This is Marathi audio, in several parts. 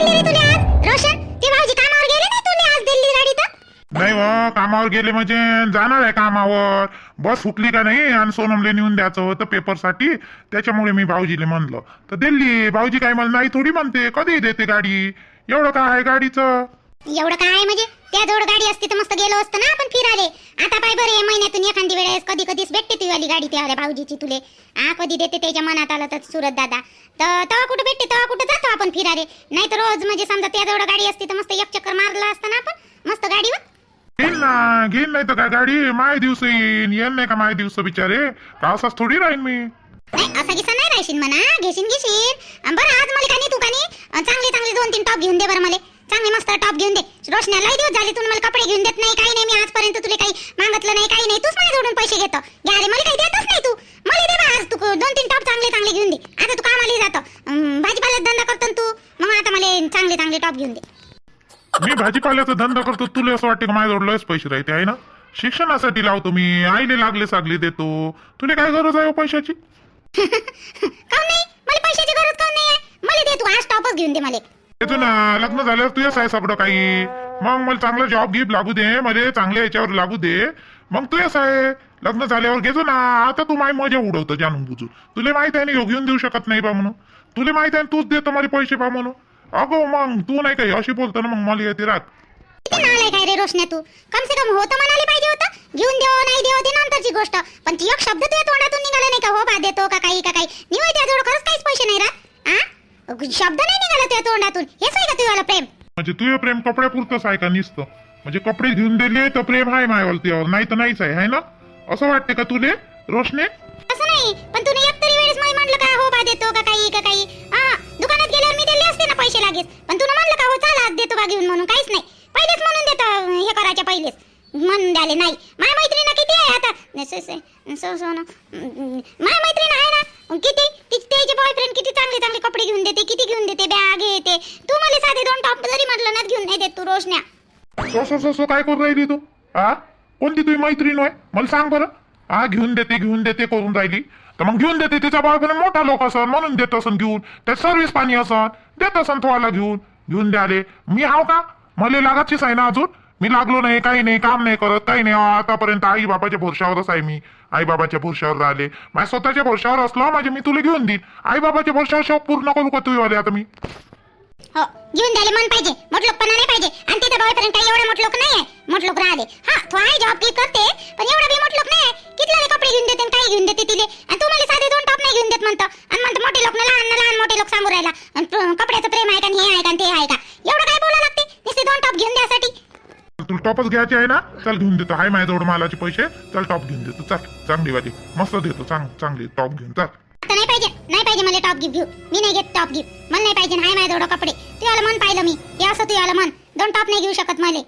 दिल्ली रे तुला आज रोशन? ते भाऊजी कामावर गेले नाही तुला आज दिल्ली गाडी तर? नाही व कामावर गेले म्हणजे जाणार आहे कामावर. बस सुटली का नाही आणि सोनमले नेऊन द्यायचं होतं पेपरसाठी, त्याच्यामुळे मी भाऊजीले म्हणलं तर दिल्ली. भाऊजी काय मला नाही थोडी म्हणते, कधी देते गाडी. एवढं काय आहे गाडीचं? एवढं काय आहे म्हणजे? त्या जोड गाडी असती तर मस्त गेलो असतं ना आपण फिराले. आता पाय बरे महिन्यातून एखादी वेळेस कधी कधीच भेटते ती वाली गाडी त्या भाऊजीची तुले. कधी देते त्याच्या मनात आलं तर सुरत दादा. तर तेव्हा कुठे भेटते तेव्हा कुठे जातो आपण फिराले. नाही तर रोज म्हणजे समजा त्या जोड गाडी असती तर मस्त एक चक्कर मारला असता ना आपण मस्त गाडीवर. घेईन नाही तर काय गाडी. माय दिवस येईन नाही का माय दिवस बिचारे. का असाच थोडी राहीन मी. नाही असा किस्सा नाही राहशील म्हणा. घेशील बरं. आज मला का नाही चांगले चांगले 2-3 टॉप घेऊन दे बरं. मला चांगले मस्त टॉप घेऊन दे. रोशन्याला दिवस झाले तू मला कपडे घेऊन देत नाही, काही नाही. मी आजपर्यंत तुला काही मागितलं नाही, काही नाही. तूच माझ्या जोडून पैसे घेतो. घ्या रे, मला काही देतच नाही तू. मला दे बा आज तू 2-3 टॉप चांगले चांगले घेऊन दे. आता तू कामाला जातो, भाजीपाल्याचा धंदा करतो तू, मग आता मला चांगले चांगले टॉप घेऊन दे. मी भाजीपाल्याचा धंदा करतो, तुला असं वाटतं का माझ्याजवळ लयच पैसे राहते आहे ना? शिक्षणासाठी लावतो मी, आईले लागले सागले देतो. तुला काय गरज आहे पैशाची? काऊन नाही? मला पैशाची गरज काऊन नाही आहे? मला दे तू आज टॉपच घेऊन दे मला. येतो ना, लग्न झाल्यावर तुझ्याच आहे सगळं काही. मग मला चांगला जॉब गिफ्ट लागू दे, मला चांगल्या याच्यावर लागू दे, मग तुझ्याच आहे. लग्न झाल्यावर घेतो ना. आता तू माय मजा उडवतो जाणून बुजून. तुला माहित आहे ना घेऊन देऊ शकत नाही बा म्हणून. तुला माहित आहे तूच देतो मला पैसे बा म्हणून. अगो मग तू नाही काही अशी बोलतो ना, मग मला येते राग. किती नालायक आहे रे रोशन्या तू. कम से कम होतं म्हणाले पाहिजे होतं. घेऊन देऊ नाही देऊ ते नंतरची गोष्ट, पण ती एक शब्द तुझ्या तोंडातून निघाला नाही का हो बा देतो का काही निवळ त्याजवळ खरंच काहीच पैसे नाही राहत. शब्द नाही निघाला तुझ्या तोंडातून. हेच आहे का तुझ्याला प्रेम? म्हणजे तुझं प्रेम कपड्यापुरतंच आहे का नुसतं? म्हणजे कपडे घेऊन दिले तर प्रेम आहे मायवाल तुझ्यावर, नाही तर नाहीच आहे ना? असं वाटते का तुले रोशने? असं नाही, पण तू एक तरी वेळेस मला म्हणलं का हो बा देतो का काही दुकानात गेल्यावर मी दिले असते ना पैसे लागेच, पण तू म्हणलं का हो चला आज देतो बा घेऊन म्हणून. काहीच नाही, पहिलेच म्हणून देतो हे करायच्या पहिलेच म्हणून द्याले नाही. माझ्या मैत्रीण किती आहे आता माझ्या मैत्रीण आहे ना किती. त्याचे बॉयफ्रेंड किती चांगले चांगले कपडे घेऊन देते, किती घेऊन देते, बॅग येते. तू मला साधे 2 टॉप जरी म्हटलं ना घेऊन नाही देत तू रोशन्या. सो काय करून राहिली तू? कोणती तुझी मैत्रीण आहे मला सांग बरं. घेऊन देते करून राहिली तर मग घेऊन देते. तिचा बॉयफ्रेंड मोठा लोक असन म्हणून देत असन घेऊन. त्यात सर्व्हिस पाणी असन देत असन थोडाला घेऊन द्याले. मी हाव का? मला लागायचीच आहे ना अजून. मी लागलो नाही, काही नाही, काम नाही करत, काही नाही. आतापर्यंत आई बाबाच्या भरोशावरच आहे मी. आई बाबाच्या भरोशावर राहिले. माझ्या स्वतःच्या भरोशावर असलो माझे मी तुला घेऊन देईन. आई बाबाच्या भरोशावर शौक पूर्ण करू का तुझीवाले आता मी? हो घेऊन द्याले मन पाहिजे, मोठलोकपणा नाही पाहिजे. आणि तिचा बॉयफ्रेंड काही एवढा मोठलोक नाही आहे. मोठलोक राहिले तो आहे जॉब की करते, पण एवढा बी मोठलोक नाही आहे. कितले कपडे घेऊन देते काही घेऊन देते तिले. आणि तू मला साधे 2 टॉप नाही घेऊन देत म्हणतो, आणि म्हणतो मोठे लोक ना लहान मोठे लोक सांगू राहिला. कपड्याचं प्रेम आहे का, हे आहे का, ते आहे का? एवढं काय बोला लागते नुसते 2 टॉप घेऊन द्यासाठी? तुला टॉपच घ्यायचे आहे ना? चल घेऊन देतो. हाय माझ्याजवळ मालाचे पैसे. चल टॉप घेऊन देतो. चल चांगली वाली मस्त देतो. चांगली टॉप घेऊन चल. नाही पाहिजे मला टॉप गिफ्ट घेऊ. मी नाही घेत टॉप गिफ्ट. मला नाही पाहिजे. हाय माझ्याजवळ कपडे. तुला मन पाहिलं मी हे असं तुला मन 2 टॉप नाही घेऊ शकत मला.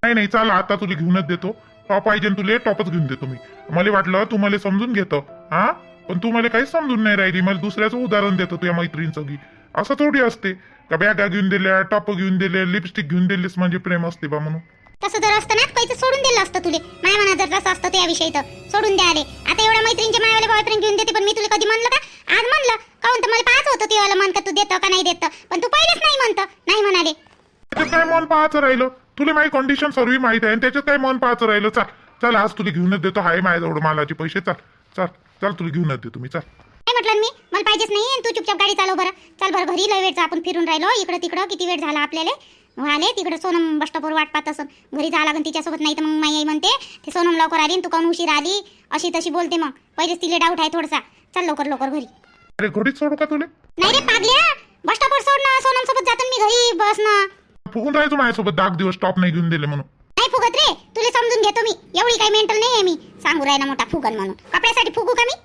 नाही चल आता तुला घेऊनच देतो. टॉप पाहिजे तुला टॉपच घेऊन देतो मी. मला वाटलं तू मला समजून घेतो पण तू मला काहीच समजून नाही राहिली. मला दुसऱ्याचं उदाहरण देतो तुझ्या मैत्रिणीचं की असं थोडी असते का बॅगा घेऊन दिल्या, टॉप घेऊन दिले, लिपस्टिक घेऊन दिलीस म्हणजे प्रेम असते बा म्हणून. तसं जर असतं ना पैसे सोडून दिलं असतं तुले. माझ्या मनात जर तसं असतं त्याविषयी तर सोडून द्याले. आता एवढ्या मैत्रिणीचे मायावाले बॉयफ्रेंड घेऊन देते, पण मी तुला कधी म्हणलं का? आज म्हणलं काऊन तर मला पाच होतं तेव्हा मन का तू देतं का नाही देतं, पण तू पहिलेच नाही म्हणतं नाही म्हणाले. त्याच्यात काय मन पाहायचं राहिलं? तुला माझी कंडिशन सर्व माहिती आहे, त्याच्यात काय मन पाहायचं राहिलं? चल आज तुला घेऊनच देतो. हाय माझ्याजवळ मालाचे पैसे. चल तुला घेऊनच देतो मी. चल काय म्हटलं मी? मला पाहिजेच नाही. तू चुपचाप गाडी चालव बरं. चल बरं घरी. लय वेळचा आपण फिरून राहिलो इकडं तिकडं. किती वेळ झाला आपल्याला. आले तिकडे सोनम बस स्टॉपवर वाट पाहत असून घरी जावं लागेल तिच्यासोबत. नाही तर मग माई म्हणते ते सोनम लवकर आली तू काऊन उशीर आली अशी तशी बोलते. मग पहिलेच तिला डाऊट आहे थोडासा. चल लवकर घरी. अरे घोडीत सोडू का तुला? नाही रे पागल्या. बस स्टॉपवर सोड ना. सोनम सोबत जातो मी घरी बस ना. फुगून राहायचो माझ्यासोबत 10 दिवस टॉप नाही घेऊन दिले म्हणून. नाही फुगत रे. तुला समजून घेतो मी. एवढी काही मेंटल नाही आहे मी. सांगू राहिला मोठा फुगन म्हणून. कपड्यासाठी फुगू का मी?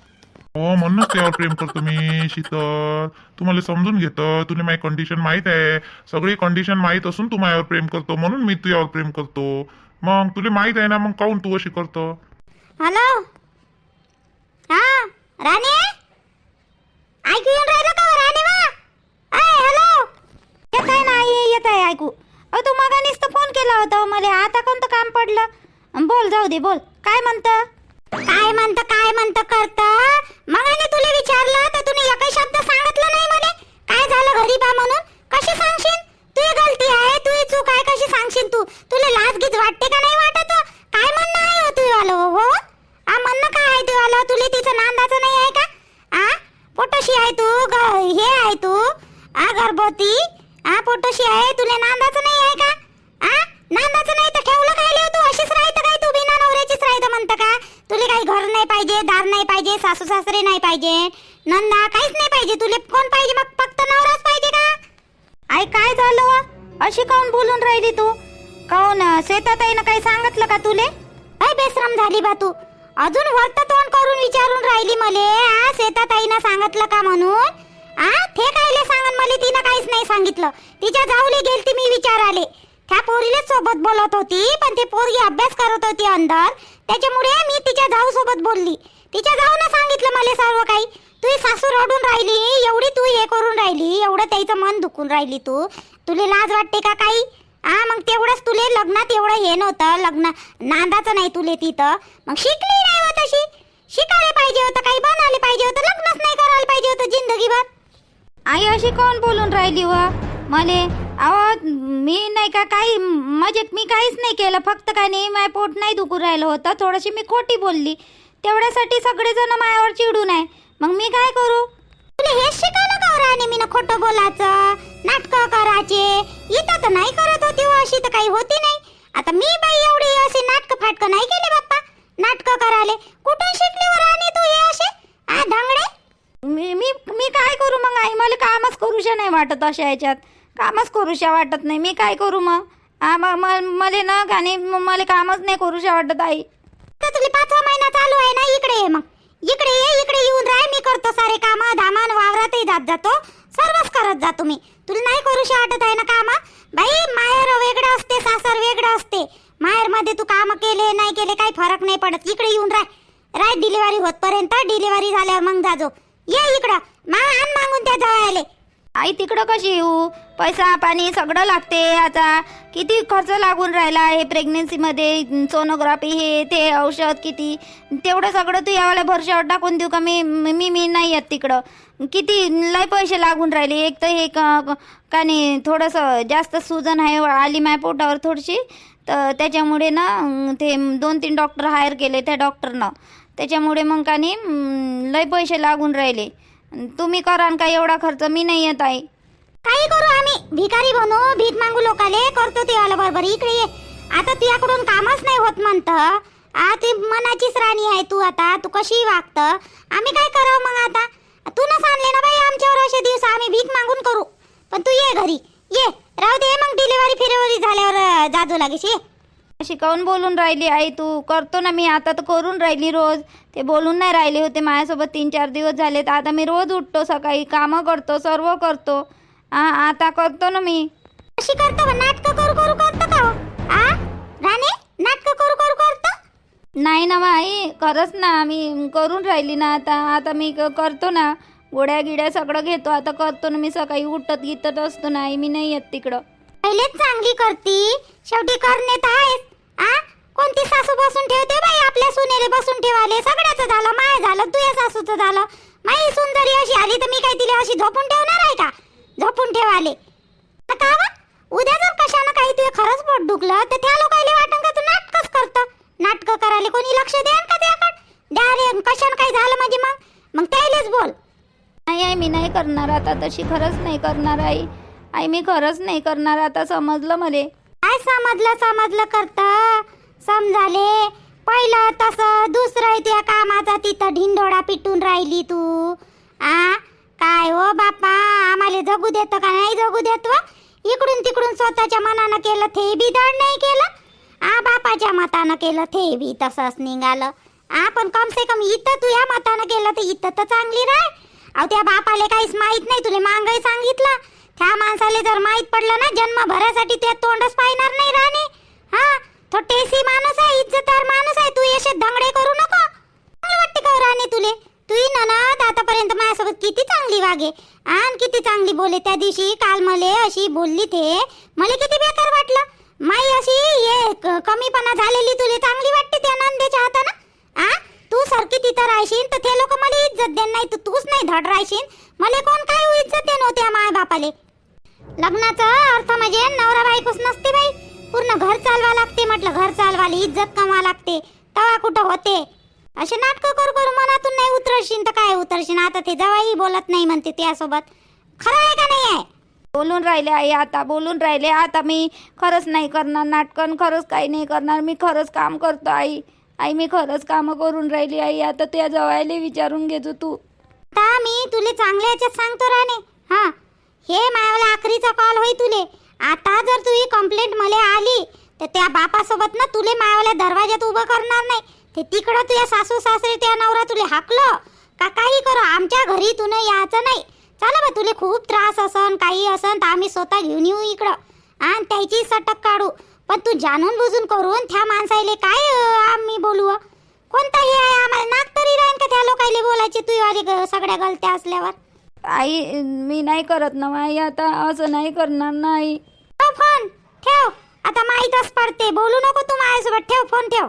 हो म्हणूनच त्यावर प्रेम करतो मी शीतल. तुम्हाला समजून घेतं. तुला माझी कंडिशन माहित आहे. सगळी कंडिशन माहित असून तू माझ्यावर प्रेम करतो म्हणून मी तुझ्यावर प्रेम करतो. मग तुला माहित आहे ना मग काऊन तू अशी करतो? हॅलो राणे ऐकू येऊन राहिलं का राणे वा? हॅलो येत आहे ना येत आहे ऐकू. तू मगानीच तर फोन केला होता मला. आता कोणतं काम पडलं? बोल जाऊ दे बोल. काय म्हणतं करता? मगाने तुला विचारलं तर तुम्ही एकही शब्द सांगितलं नाही मला. काय झालं घरी बा म्हणून? कशी सांगशील? गर्भवती पोटोशी आहे तुला नांदाचं नाही आहे का नांदाचं नाही तर ठेवलं काय तू अशीच राहतं काय तू बिना नवऱ्याचीच राहतं म्हणतं का तुला काही घर नाही पाहिजे दार नाही पाहिजे सासू सासरे नाही पाहिजे नंदा काहीच नाही पाहिजे तुला कोण पाहिजे मग फक्त नवराच पाहिजे का आई काय झालं वा? अशी काऊन बोलून राहिली तू काऊन शेताताईनं काही सांगितलं का तुले काय बेशरम झाली बा तू अजून वरत तोंड करून विचारून राहिली मले शेताताईनं सांगितलं का म्हणून ते कायले सांगन मला तिनं काहीच नाही सांगितलं तिच्या जाऊले गेलती मी विचाराले त्या पोरीले सोबत बोलत होती पण ती पोरगी अभ्यास करत होती अंदर त्याच्यामुळे मी तिच्या जाऊ सोबत बोलली तिच्या जाऊनं सांगितलं मला सर्व काही तू सासू रडून राहिली एवढी तू हे करून राहिली एवढं त्याचं मन दुखून राहिली तू तुला लाज वाटते का काही मग तेवढंच तुले लग्नात एवढं हे नव्हतं लग्न नांदाचं नाही तुले तिथं मग शिकली नाही होत तशी शिकायला पाहिजे होतं काही बनायला पाहिजे होतं लग्नच नाही करायला पाहिजे होतं जिंदगीभर आई अशी कोण बोलून राहिली वा मले अहो मी नाही का काही म्हणजे मी काहीच नाही केलं फक्त काय नाही माय पोट नाही दुखू राहिलं होतं थोडीशी मी खोटी बोलली तेवढ्यासाठी सगळेजण मायावर चिडून आहे मग मी काय करू तुला हेच शिकवलं का राणी मी खोटं बोलायचं नाटकं करायचे इथं तर नाही करत होती अशी तर काही होती नाही आता मी बाई एवढी असे नाटकं फाटकं नाही केले बाप्पा नाटकं करायले कुठून शिकली व राणी तू हे असे धांगडे मी मी मी काय करू मग आई मला कामच करूशा नाही वाटत अशा ह्याच्यात कामच करूशा वाटत नाही मी काय करू मग मला ना गाणी मला कामच नाही करूशा वाटत आई तर तुला 5वा महिना चालू आहे ना इकडे ये मग इकडे येऊन राह मी करतो सारे काम धामान वावरातही जातो सर्वच करत जातो मी तुला नाही करूशा वाटत आहे ना काम बाई माहेर वेगळं असते सासर वेगळं असते माहेर मध्ये तू काम केले नाही केले काही फरक नाही पडत इकडे येऊन राह डिलिव्हरी होतपर्यंत डिलिव्हरी झाल्यावर मग जाजो ये इकडं आण मागून त्या जवळ आई तिकडं कशी येऊ पैसा पाणी सगळं लागते आता किती खर्च लागून राहिला आहे प्रेग्नेन्सीमध्ये सोनोग्राफी हे ते औषध किती तेवढं सगळं तू यावेळेला भरशावर टाकून देऊ का मी मी मी नाही येत तिकडं किती लय पैसे लागून राहिले एक तर हे का नाही थोडंसं जास्त सूजन आहे आली माय पोटावर थोडीशी तर त्याच्यामुळे ना ते 2-3 डॉक्टर हायर केले त्या डॉक्टरनं त्याच्यामुळे मग का नाही लय पैसे लागून राहिले तुम्ही करान का एवढा खर्च मी नाही येत आहे काही करू आम्ही भिकारी बनू भीक मागू लोकाले करतो ते आलं बरोबर इकडे ये आता तुझ्याकडून कामच नाही होत म्हणतं ती मनाचीच राणी आहे तू आता तू कशी वागत आम्ही काय करावं मग आता तू न सांगले ना बाई आमच्यावर असे दिवस आम्ही भीक मागून करू पण तू ये घरी ये राहू दे मग डिलिव्हरी झाल्यावर जाजू लागेल ये अशी काऊन बोलून राहिली आई तू करतो ना मी आता तर करून राहिली रोज ते बोलून नाही राहिले होते माझ्यासोबत 3-4 दिवस झाले तर आता मी रोज उठतो सकाळी कामं करतो सर्व करतो आता करतो ना मी अशी करतो नाटकं करू करतो का राणे नाटकं करू करतो नाही ना आई खरंच ना मी करून राहिली ना आता मी करतो ना गोड्या गिड्या सगळं घेतो आता करतो ना मी सकाळी उठत गितत असतो ना आई मी नाही येत तिकडं पहिलेच चांगली करती शेवटी करणे तर आहेस कोणती सासू बसून ठेवते बाई आपल्या सुनेले बसून ठेवाले सगळ्याचं झालं माय झालं तुझ्या सासूचं झालं माई सुंदरी अशी आली तर मी काय तिला अशी झोपून ठेवणार आहे का झोपून ठेवाले का उद्या जर कशानं काही तुझे खरंच पोट दुखलं तर त्या लोकांना वाटन का तू नाटकच करतं नाटकं करायला कोणी लक्ष द्यान का त्याकडे द्या कशानं काही झालं म्हणजे मग त्यालाच बोल नाही आई मी नाही करणार आता तशी खरंच नाही करणार आई मी खरंच नाही करणार आता समजलं मले काय समजलं करतं समजाले पहिलं तसं दुसरं त्या कामाचा तिथं ढिंडोळा पिटून राहिली तू काय हो बापा आम्हाला जगू देतं का नाही जगू देत व इकडून तिकडून स्वतःच्या मनानं केलं ते बी धड नाही केलं बापाच्या मतानं केलं ते बी तसंच निघालं पण कम से कम इथं तू या मतानं केलं तर इथं तर चांगली राह अहो त्या बापाले काहीच माहित नाही तुला मांगाई सांगितलं त्या माणसाले जर माहित पडलं ना जन्मभरासाठी ते तोंडच पाहणार नाही राणे तो टेसी माणूस आहे इज्जतदार माणूस आहे तू असे दंगडे करू नको चांगली वाटते का राणे तुले तू ननद आतापर्यंत माझ्यासोबत किती चांगली वागे आणि किती चांगली बोले त्या दिवशी काल मले अशी बोलली ते मला किती बेकार वाटलं माई अशी हे कमीपणा झालेली तुले चांगली वाटते त्या नंदेच्या हातानं तू सारखी तिथं राहशील तर ते लोक मला इज्जत देणार नाही तर तूच नाही धड राहशील मला कोण काय इज्जत देणार होत्या माय बापाले लग्नाचा अर्थ म्हणजे नवरा बायकोच नसते बाई पूर्ण घर चालवा लागते म्हटलं घर चालवाली इज्जत कमा लागते तवा कुठं होते असे नाटकं करू मनातून नाही उतरशील तर काय उतरशील आता ते जवाई बोलत नाही म्हणते त्यासोबत खरं आहे का नाही आहे बोलून राहिले आई, आता बोलून राहिले. आता मी खरंच नाही करणार नाटकं, खरंच काही नाही करणार. मी खरंच काम करतो आई. आई मी खरंच कामं करून राहिली आई. आता त्या जवायला विचारून घेतो तू. आता मी तुले चांगल्या याच्यात सांगतो राणे. हा, हे मायावाला आखरीचा कॉल होई तुले. आता जर तू ही कंप्लेंट मला आली तर त्या बापासोबत ना तुले मायावाल्या दरवाज्यात उभं करणार नाही. ते तिकडं तुझ्या सासू सासरे त्या नवरा तुले हाकलं का काही करो, आमच्या घरी तू यायचं नाही. चला बा, तुले खूप त्रास असन काही असन तर आम्ही स्वतः घेऊन येऊ इकडं आणि त्याची सटक काढू. पण तू जाणून बुजून करून त्या माणसाले काय आम्ही बोलू? कोणताही आहे आम्हाला नाक तरी राहीन का त्या लोकायले बोलायचे तू वाली सगळ्या गलत्या असल्यावर? आई मी नाही करत ना आई, आता असं नाही करणार नाही. फोन ठेव, आता माहीतच पडते. बोलू नको तू माझ्यासोबत. ठेव फोन ठेव.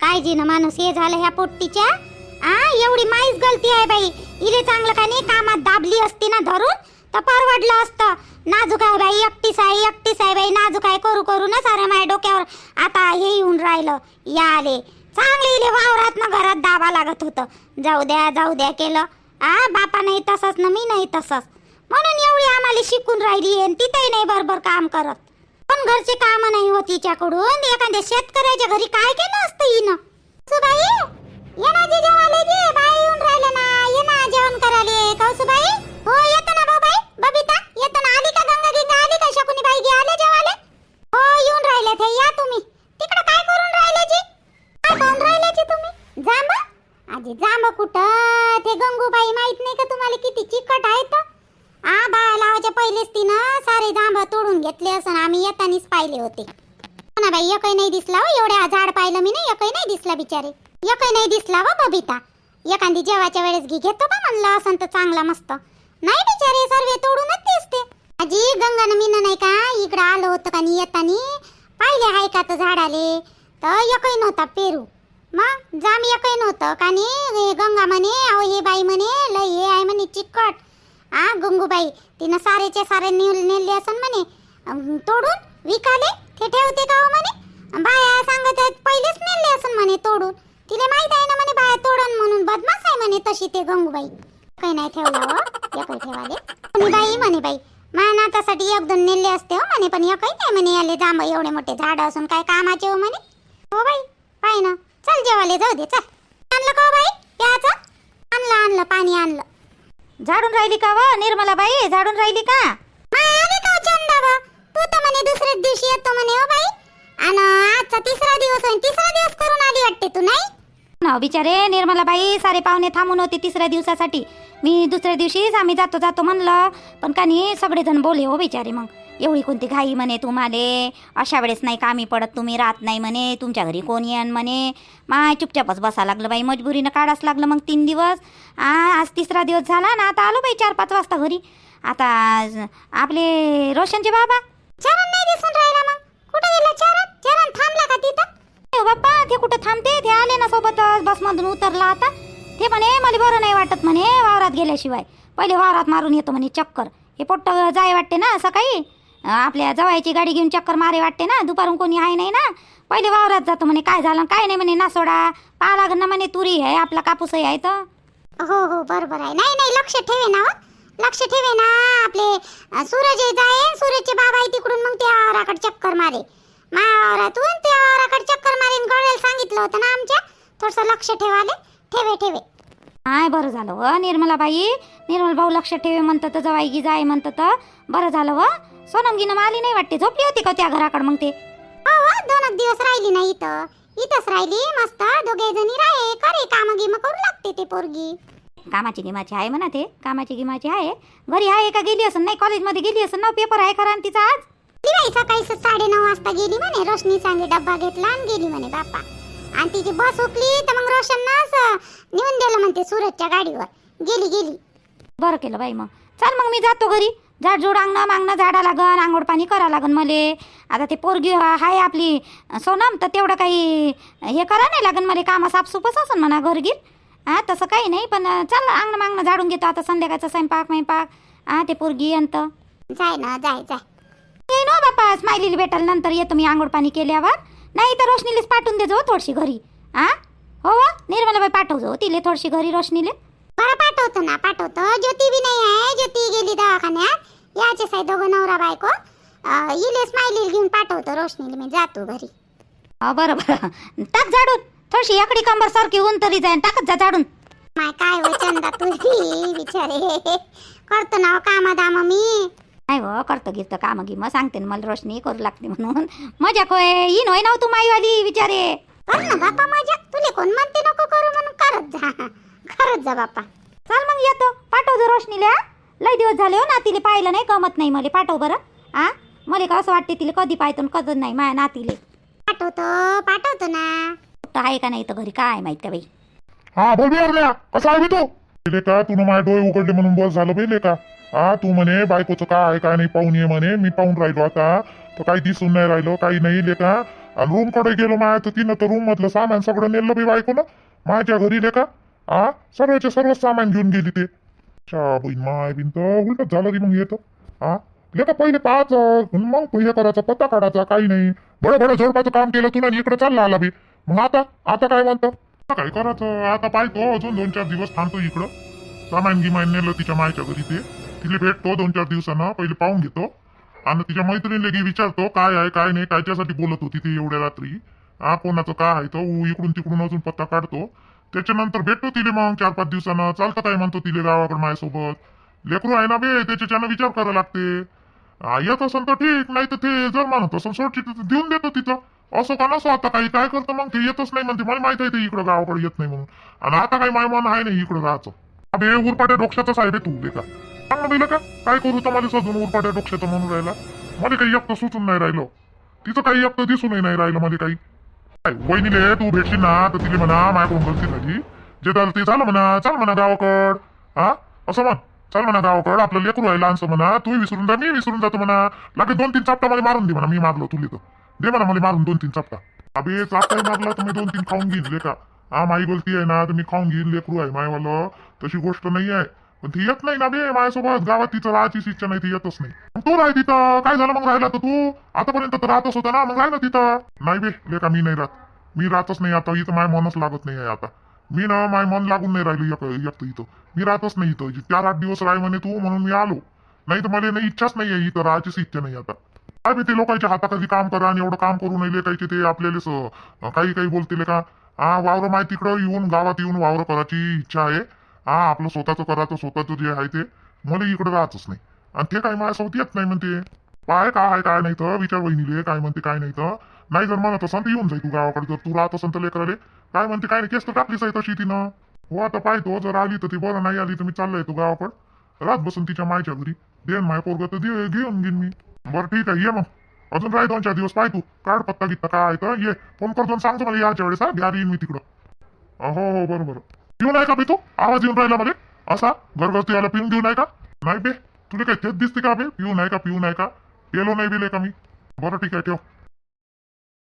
काय जी ना माणूस हे झालं ह्या पोट्टीच्या. एवढी माहीच गलती आहे बाई. इले चांगलं का नाही कामात दाबली असती ना धरून तर परवडलं असतं. नाजूक आहे बाई, एकटीच आहे बाई, नाजूक आहे. करू करू ना साऱ्या माझ्या डोक्यावर आता हे येऊन राहिलं. या आले चांगले इले वावरात ना घरात दाबा लागत होतं. जाऊ द्या केलं. बापा नाही तसंच ना मी नाही तसंच, म्हणून एवढी आम्हाला शिकून राहिली आणि तिथेही नाही बरोबर काम करत. पण घरचे काम नाही होत हिच्याकडून. एखाद्या शेतकऱ्याच्या घरी काय केलं असतं हिनं? सुबाई ये ना, जे जेवायला जे बाई येऊन राहिले ना, ये ना जेवण करायले. कौसुबाई हो येतो ना बाबाई. बबिता येतो ना. आली का गंगा आली का? शकुनी बाई गे आले जेवायला? हो येऊन राहिले ते. या तुम्ही. तिकडे काय करून राहिले जी? काय करून राहिले जी तुम्ही? जांब आजी जांब कुठं? ते गंगूबाई माहित नाही का तुम्हाला किती चिकट आहेत? बाया लावायच्या पहिलेच तिनं सारे जांब तोडून घेतले असं आम्ही येतानीच पाहिले होते ना बाई. एकही नाही दिसला हो. एवढ्या झाड पाहिलं मी नाही, एकही नाही दिसला बिचारे. एकही नाही दिसला हो बबिता. एखादी जेवायच्या वेळेस घेतो का म्हणलं असं तर चांगला मस्त. नाही बिचारे सर्वे तोडूनच दिसते. आजी गंगानं मीनं नाही का इकडं आलं होतं का नाही येतानी पाहिले आहे का तर झाडाले तर एकही नव्हता पेरू. मग जाम एकही नव्हतं का नाही. गंगा म्हणे अहो हे बाई म्हणे लय हे आहे म्हणे चिकट. गंगूबाई तिनं सारेचे सारे नेले असन म्हणे तोडून विकाले. ते ठेवते का हो म्हणे. बाया सांगत आहेत पहिलेच नेले असन म्हणे तोडून. तिला माहित आहे ना म्हणे बाया तोडन म्हणून. बदमाश आहे म्हणे तशी ते गंगूबाई. काही नाही ठेवला हो, एकही ठेवाले म्हणे बाई माझ्या नातासाठी एक दोन नेले असते हो म्हणे, पण एकही नाही म्हणे. याले जांब एवढे मोठे झाड असून काय कामाचे हो म्हणे. हो बाई पाय ना. चल जेवाले जाऊ दे चल. आणलं का हो बाई प्याचं? आणलं पाणी आणलं. झाडून राहिली का व निर्मला बाई? झाडून राहिली का? आली का चंदा व? तू तर म्हणे दुसऱ्याच दिवशी येतो म्हणे हो बाई. आणि आजचा तिसरा दिवस आहे. तिसरा दिवस करून आली वाटते तू नाही ना बिचारे निर्मला बाई. सारे पाहुणे थांबून होते तिसऱ्या दिवसासाठी. मी दुसऱ्या दिवशीच आम्ही जातो म्हणलं, पण का नाही सगळेजण बोले हो बिचारे. मग एवढी कोणती घाई म्हणे तुम्हाला? अशा वेळेस नाही कामी पडत तुम्ही, राहत नाही म्हणे, तुमच्या घरी कोण येण म्हणे. माय चुपचापच बसा लागलं बाई. मजबुरीनं काढाच लागलं मग 3 दिवस. आज तिसरा दिवस झाला ना. आता आलो बाई 4-5 वाजता घरी. आता आपले रोशनचे बाबा चरण नाही दिसून राहिला. मग कुठे गेला चरण थांबला का तिथं? हो बाप्पा ते कुठं थांबते. ते आले ना सोबतच बसमधून उतरला. आता ते म्हणे मला बरं नाही वाटत म्हणे वावरात गेल्याशिवाय. पहिले वावरात मारून येतो म्हणे चक्कर. हे पोट्ट जाय वाटते ना सकाळी. आपल्या जवायची गाडी घेऊन चक्कर मारे वाटते ना. दुपारून कोणी आहे नाही ना. पहिले वावरात जातो म्हणे. काय झालं काय नाही म्हणे. ना सोडा पाहा लागन ना म्हणे. तुरी आहे आपला कापूसही आहे तर. हो बरोबर आहे. नाही लक्ष ठेवे ना. लक्ष ठेवे ना. आपले सूरज जाय. सूरजचे बाबा आहे तिकडून मग त्या वावराकडे चक्कर मारे. वावरातून त्या वावराकडे चक्कर मारीन गळ्याला सांगितलं होतं ना आमच्या. थोडंसं लक्ष ठेवाले. ठेवे हाय बरं झालं व निर्मला बाई. निर्मल भाऊ लक्ष ठेवे म्हणतं तर जवाई गी जाय म्हणतं तर बरं झालं व. सोनम गिनम आली नाही वाटते. झोपली होती का त्या घराकडे मग ते? हो 2 दिवस राहिली नाही इथंच राहिली. मस्त दोघे जणी राहे करे काम गिम करू लागते ते पोरगी. कामाची गिमाची आहे म्हणा. ते कामाची गिमाची आहे. घरी आहे का गेली असं? नाही कॉलेजमध्ये गेली असं ना. पेपर आहे खरा तिचा आज. बाई सकाळी 9:30 वाजता गेली म्हणे. रोशनी सांगे डब्बा घेतला आणि गेली म्हणे बाप्पा. आणि तिची बस उकली तर मग रोशननं नेऊन दिलं म्हणते सूरजच्या गाडीवर. गेली. बरं केलं बाई. मग चल मग मी जातो घरी. झाडझूड अंगणं मागणं झाडा लागन. आंघोळ पाणी करा लागन मले. आता ते पोरगी आहे आपली सोनम तर तेवढं काही हे करा नाही लागन मला. कामं साफसूपच असन म्हणा घरगीर. तसं काही नाही पण चल अंगणं मागणं झाडून घेतो. आता संध्याकाळचा स्वयंपाक ते पोरगी अंत जाय ना जाय ये नो बापा. स्माइलीला भेटाल नंतर येतो मी आंघोळ पाणी केल्यावर. नाही तर रोशनीलेच पाठवून देजो थोडीशी घरी. हो निर्मला बाई पाठवजो तिले थोडीशी घरी रोशनीले. बरं पाठवतो. ज्योती बी नाही आहे. ज्योती गेली दवाखान्यात. याचेच आहे दोघं नवरा बायको. इले स्माइली घेऊन पाठवतो रोशनीला, मी जातो घरी. बरं बरं, टाक झाडून. थोडीशी याकडे कंबर सारखी ऊन तरी जाईन, टाकत जा झाडून. माय काय होय चंदा तुझी बिचारे, करतो ना कामा दाम मी. नाही हो, करतो गिरतं काम गी मग सांगते ना मला रोशनी करू लागते म्हणून. मजा होय येईन होय ना तू माईवाली बिचारे. कर ना बापा मजा, तुले कोण म्हणते नको करू म्हणून करत जा बापा. चल मग येतो, पाठव जर रोशनीला. लय दिवस झाले हो नातीले पाहिलं नाही, गमत नाही मला. पाठव बरं. मला का असं वाटते तिला कधी पाहतो कधी नाही माझ्या नातीले. पाठवतो ना. कुठं आहे का नाही तर घरी काय माहित का बाई. हा बोल बिहारल्या, कसा आहे बे तू? लेका तुला माझे डोळे उघडले म्हणून बस झालं बे लेका. तू म्हणे बायकोचं काय आहे काय नाही पाहून ये म्हणे. मी पाहून राहिलो आता तर काही दिसून नाही राहिलो, काही नाही लेका. आणि रूम कडे गेलो माझ्या तर तिनं तर रूम मधलं सामान सगळं नेलं बी बायकोनं माझ्या घरी लेका. सर्वचे सर्व सामान घेऊन गेली ते. बहीण माय बिन तर उलटच झालं रे मग येतं. लेका पहिले पाच मग हे करायचा, पत्ता काढायचा, काही नाही. बडं बडं झोडपाचं काम केलं तुला, इकडे चालला आला बी. मग आता काय म्हणतं? काय करायचं आता, पाहतो अजून 2-4 दिवस थांबतो इकडं. सामान गिमान नेलं तिच्या मायच्या घरी ते. तिला भेटतो 2-4 दिवसानं, पहिले पाहून घेतो. आणि तिच्या मैत्रिणीला की विचारतो काय आहे काय नाही, कायच्यासाठी बोलत होती ती एवढ्या रात्री. कोणाचं काय आहे तो इकडून तिकडून अजून पत्ता काढतो. त्याच्यानंतर भेटतो तिले मग 4-5 दिवसानं. चालतं काय म्हणतो तिले गावाकडे माझ्यासोबत. लेकरू आहे ना बे, त्याच्यानं विचार करायला लागते. येत असेल तर ठीक, नाही तर ते जर म्हणत असेल सोडची देऊन देतो तिथं. असं का नसं आता काही काय करतं मग ते येतच नाही म्हणते. मला माहित आहे ते इकडं गावाकडे येत नाही म्हणून. आणि आता काही माय मन आहे नाही इकडं राहायचं. अबे उरपाट्या डोक्याचाच आहे बे तू दे का. चांगलं दिलं का काय करू तर मला सजून उरपाट्या डोक्याचं म्हणून राहिला. मला काही एकटं सुचून नाही राहिलं, तिचं काही एकटं दिसूनही नाही राहिलं मला काही. वहिनीले तू भेटशील ना तर तिला म्हणा माझ्याकडून गलती झाली, जे झालं ते झालं म्हणा. चाल म्हणा गावाकड. असं म्हण, चल म्हणा गावाकड. आपलं लेकरू आहे लहानसं म्हणा. तू विसरून जा, मी विसरून जातो म्हणा. लागेल 2-3 चापटा मला मारून दे म्हणा. मी मारलो तुला तर दे म्हणा मला मारून 2-3 चापटा. अबे चापटाही मारला तर मी 2-3 खाऊन घेईन लेका. माई गलती आहे ना तर मी खाऊन घेईन. लेकरू आहे मायवालं, तशी गोष्ट नाही आहे. पण ती येत नाही ना बे माझ्यासोबत. गावात तिचं राहायचीच इच्छा नाही, ती येतच नाही. मग तू राह तिथं. काय झालं मग राहिला तर तू आतापर्यंत तर राहतच होता ना, मग राह ना तिथं. नाही बे लेका मी नाही राहत, मी राहतच नाही आता इथं. माय मनच लागत नाही आहे आता. मी ना माय मन लागून नाही राहिलो एकटं इथं. मी राहतच नाही इथं. 4-8 दिवस राह म्हणे तू म्हणून मी आलो. नाही तर मला नाही इच्छाच नाही आहे इथं राहायचीच इच्छा नाही आता. काय बी ते लोकांच्या हाताखाली काम करा आणि एवढं काम करू नये लेकायचे ते आपल्याला काही काही बोलतील का. वावर माहिती तिकडं येऊन गावात येऊन वावर करायची इच्छा आहे. आपलं स्वतःचं करायचं, स्वतःचं जे आहे ते. मला इकडं राहतच नाही. आणि ते काय माझ्यासोबत येत नाही म्हणते. काय काय आहे काय नाही तर विचार वहिनीले काय म्हणते काय नाही तर. नाही जर म्हणत असेल तर येऊन जाई तू गावाकडे. जर तू राहत असेल तर लेकराले काय म्हणते काय नाही, केस तर टाकलीच आहे तशी तिनं. हो आता पाहतो, जर आली तर ती बरं, नाही आली तर मी चाललोय तू गावाकडे. रात बसून तिच्या मायच्या घरी. देन माय पोरग तर घेऊन घेईन मी. बरं ठीक आहे ये मग. अजून राह 2-4 दिवस पाह तू. काढ पत्ता गित्ता काय तर ये. फोन करतो सांगतो मला याच्या वेळेस. घ्या येईन मी तिकडं. हो बरोबर. पिऊन आहे का बे तू? आवाज येऊन राहिला मला असा घरगस्ती याला. पिऊन घेऊन आहे का? नाही बे तुला काय तेच दिसते का बे? पिऊन आहे का पिऊन आहे का? पेलो नाही बिले का मी? बरं ठीक आहे ठेव.